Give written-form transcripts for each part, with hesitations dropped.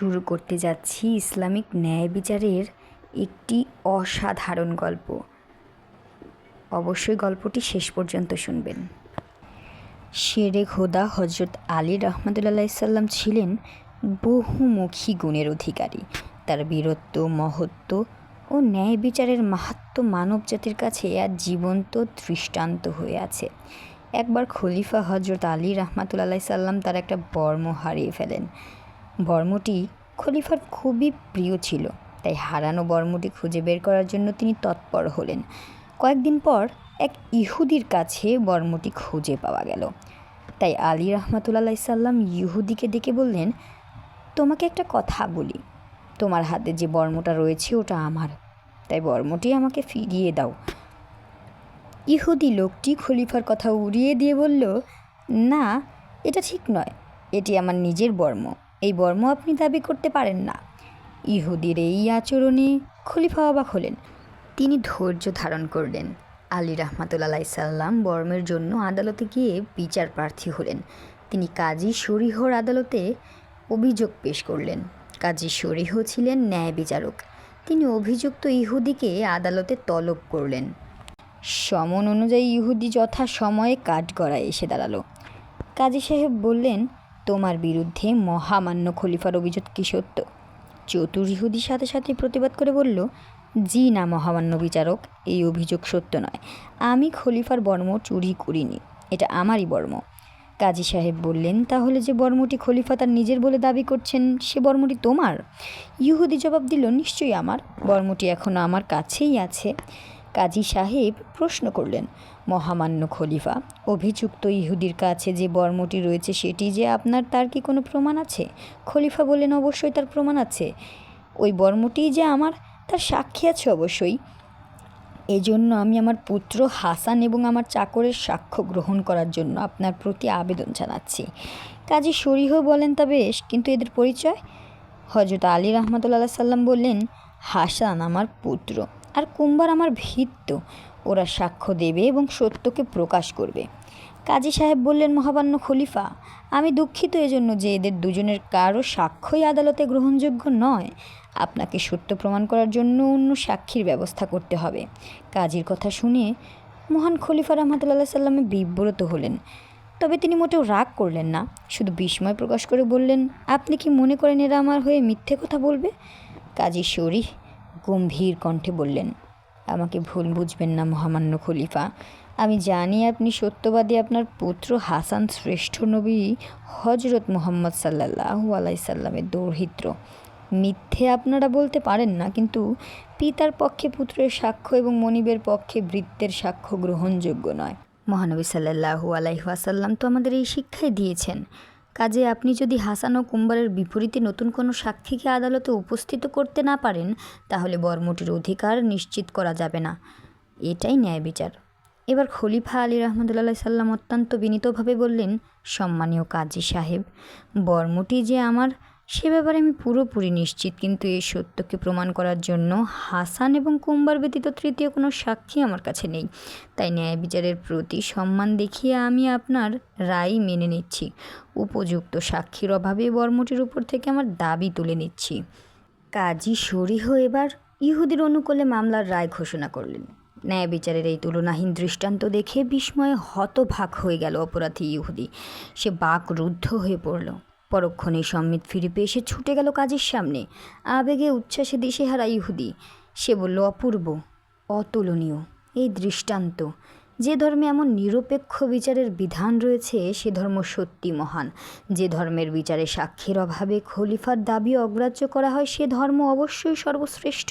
শুরু করতে যাচ্ছি ইসলামিক ন্যায় বিচারের একটি অসাধারণ গল্প। অবশ্যই গল্পটি শেষ পর্যন্ত শুনবেন। শেরে খোদা হজরত আলী রহমতুল্লাহ সাল্লাম ছিলেন বহুমুখী গুণের অধিকারী। তার বীরত্ব, মহত্ব ও ন্যায় বিচারের মাহাত্ম্য মানব জাতির কাছে আর জীবন্ত দৃষ্টান্ত হয়ে আছে। একবার খলিফা হজরত আলী রহমতুল্লাহ সাল্লাম তার একটা বর্ম হারিয়ে ফেলেন। বর্মটি খলিফার খুবই প্রিয় ছিল, তাই হারানো বর্মটি খুঁজে বের করার জন্য তিনি তৎপর হলেন। কয়েকদিন পর এক ইহুদির কাছে বর্মটি খুঁজে পাওয়া গেল। তাই আলী রহমতুল্লাহ সাল্লাম ইহুদিকে ডেকে বললেন, তোমাকে একটা কথা বলি, তোমার হাতে যে বর্মটা রয়েছে ওটা আমার, তাই বর্মটি আমাকে ফিরিয়ে দাও। ইহুদি লোকটি খলিফার কথা উড়িয়ে দিয়ে বলল, না, এটা ঠিক নয়, এটি আমার নিজের বর্ম, এই বর্ম আপনি দাবি করতে পারেন না। ইহুদির এই আচরণে খলিফা অবাক হলেন। তিনি ধৈর্য ধারণ করলেন। আলী রহমতুল্লাহ সাল্লাম বর্মের জন্য আদালতে গিয়ে বিচার প্রার্থী হলেন। তিনি কাজী শরীহর আদালতে অভিযোগ পেশ করলেন। কাজী শরীহ ছিলেন ন্যায় বিচারক। তিনি অভিযুক্ত ইহুদিকে আদালতে তলব করলেন। সমন অনুযায়ী ইহুদি যথা সময়ে কাঠগড়ায় এসে দাঁড়ালো। কাজী সাহেব বললেন, তোমার বিরুদ্ধে মহামান্য খলিফার অভিযোগ কি সত্য? চতুর ইহুদির সাথে সাথে প্রতিবাদ করে বলল, জি না মহামান্য বিচারক, এই অভিযোগ সত্য নয়, আমি খলিফার বর্ম চুরি করিনি, এটা আমারই বর্ম। কাজী সাহেব বললেন, তাহলে যে বর্মটি খলিফা তার নিজের বলে দাবি করছেন সে বর্মটি তোমার? ইহুদি জবাব দিল, নিশ্চয়ই আমার, বর্মটি এখনও আমার কাছেই আছে। কাজী সাহেব প্রশ্ন করলেন, মহামান্য খলিফা, অভিযুক্ত ইহুদির কাছে যে বর্মটি রয়েছে সেটি যে আপনার, তার কি কোনো প্রমাণ আছে? খলিফা বললেন, অবশ্যই তার প্রমাণ আছে, ওই বর্মটি যে আমার তার সাক্ষী আছে অবশ্যই। এজন্য আমি আমার পুত্র হাসান এবং আমার চাকরের সাক্ষ্য গ্রহণ করার জন্য আপনার প্রতি আবেদন জানাচ্ছি। কাজী শরীহ বলেন, তা বেশ, কিন্তু এদের পরিচয়? হজরত আলী রহমতুল্লাহ সাল্লাম বললেন, হাসান আমার পুত্র আর কুম্বার আমার ভৃত্য, ওরা সাক্ষ্য দেবে এবং সত্যকে প্রকাশ করবে। কাজী সাহেব বললেন, মহামান্য খলিফা, আমি দুঃখিত এজন্য যে এদের দুজনের কারো সাক্ষ্যই আদালতে গ্রহণযোগ্য নয়। আপনাকে সত্য প্রমাণ করার জন্য অন্য সাক্ষীর ব্যবস্থা করতে হবে। কাজীর কথা শুনে মহান খলিফা রহমতুল্লাহ সাল্লামে বিব্রত হলেন। তবে তিনি মোটেও রাগ করলেন না, শুধু বিস্ময় প্রকাশ করে বললেন, আপনি কি মনে করেন এরা আমার হয়ে মিথ্যে কথা বলবে? কাজী শরীফ গম্ভীর কণ্ঠে বললেন, আমাকে ভুল বুঝবেন না মহামান্য খলিফা, আমি জানি আপনি সত্যবাদী, আপনার পুত্র হাসান শ্রেষ্ঠ নবী হজরত মুহাম্মদ সাল্লাল্লাহু আলাইহি সাল্লামের দৌহিত্র। মিথ্যে আপনারা বলতে পারেন না, কিন্তু পিতার পক্ষে পুত্রের সাক্ষ্য এবং মনিবের পক্ষে ভৃত্যের সাক্ষ্য গ্রহণযোগ্য নয়। মহানবী সাল্লাল্লাহু আলাইহি ওয়াসাল্লাম তো আমাদের এই শিক্ষাই দিয়েছেন। কাজে আপনি যদি হাসান ও কুম্বারের বিপরীতে নতুন কোনো সাক্ষীকে আদালতে উপস্থিত করতে না পারেন, তাহলে বর্মটির অধিকার নিশ্চিত করা যাবে না। এটাই ন্যায় বিচার। এবার খলিফা আলী রহমতুল্লাহ সাল্লাম অত্যন্ত বিনীতভাবে বললেন, সম্মানীয় কাজী সাহেব, বর্মটি যে আমার সে ব্যাপারে আমি পুরোপুরি নিশ্চিত, কিন্তু এই সত্যকে প্রমাণ করার জন্য হাসান এবং কুম্বার ব্যতীত তৃতীয় কোনো সাক্ষী আমার কাছে নেই। তাই ন্যায় বিচারের প্রতি সম্মান দেখিয়ে আমি আপনার রায় মেনে নিচ্ছি। উপযুক্ত সাক্ষীর অভাবে বর্মটির উপর থেকে আমার দাবি তুলে নিচ্ছি। কাজী শরীহ এবার ইহুদির অনুকূলে মামলার রায় ঘোষণা করলেন। ন্যায় বিচারের এই তুলনাহীন দৃষ্টান্ত দেখে বিস্ময়ে হতভাগ হয়ে গেল অপরাধী ইহুদি। সে বাকরুদ্ধ হয়ে পড়ল। পরক্ষণেই সম্মিত ফিরে পেয়ে সে ছুটে গেল কাজীর সামনে। আবেগে উচ্ছ্বাসে দিশেহারা ইহুদি। সে বলল, অপূর্ব, অতুলনীয় এই দৃষ্টান্ত। যে ধর্মে এমন নিরপেক্ষ বিচারের বিধান রয়েছে সে ধর্ম সত্যি মহান। যে ধর্মের বিচারে সাক্ষীর অভাবে খলিফার দাবি অগ্রাহ্য করা হয় সে ধর্ম অবশ্যই সর্বশ্রেষ্ঠ।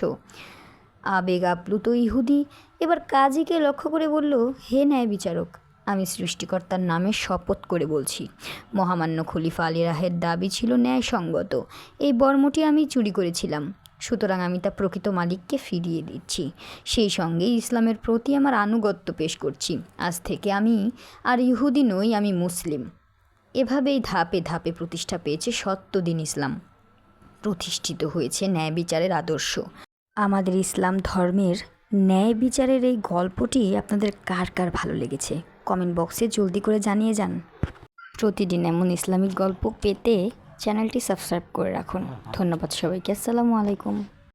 আবেগ আপ্লুত ইহুদি এবার কাজীকে লক্ষ্য করে বলল, হে ন্যায় বিচারক, আমি সৃষ্টিকর্তার নামে শপথ করে বলছি, মহামান্য খলিফা আলী রাহের দাবি ছিল ন্যায়সঙ্গত। এই বর্মটি আমি চুরি করেছিলাম, সুতরাং আমি তা প্রকৃত মালিককে ফিরিয়ে দিচ্ছি। সেই সঙ্গে ইসলামের প্রতি আমার আনুগত্য পেশ করছি। আজ থেকে আমি আর ইহুদি নই, আমি মুসলিম। এভাবেই ধাপে ধাপে প্রতিষ্ঠা পেয়েছে সত্যদিন ইসলাম, প্রতিষ্ঠিত হয়েছে ন্যায় বিচারের আদর্শ। আমাদের ইসলাম ধর্মের ন্যায় বিচারের এই গল্পটি আপনাদের কার কার ভালো লেগেছে কমেন্ট বক্সে জলদি করে জানিয়ে যান। প্রতিদিন এমন ইসলামিক গল্প পেতে চ্যানেলটি সাবস্ক্রাইব করে রাখুন। ধন্যবাদ সবাইকে। আসসালামু আলাইকুম।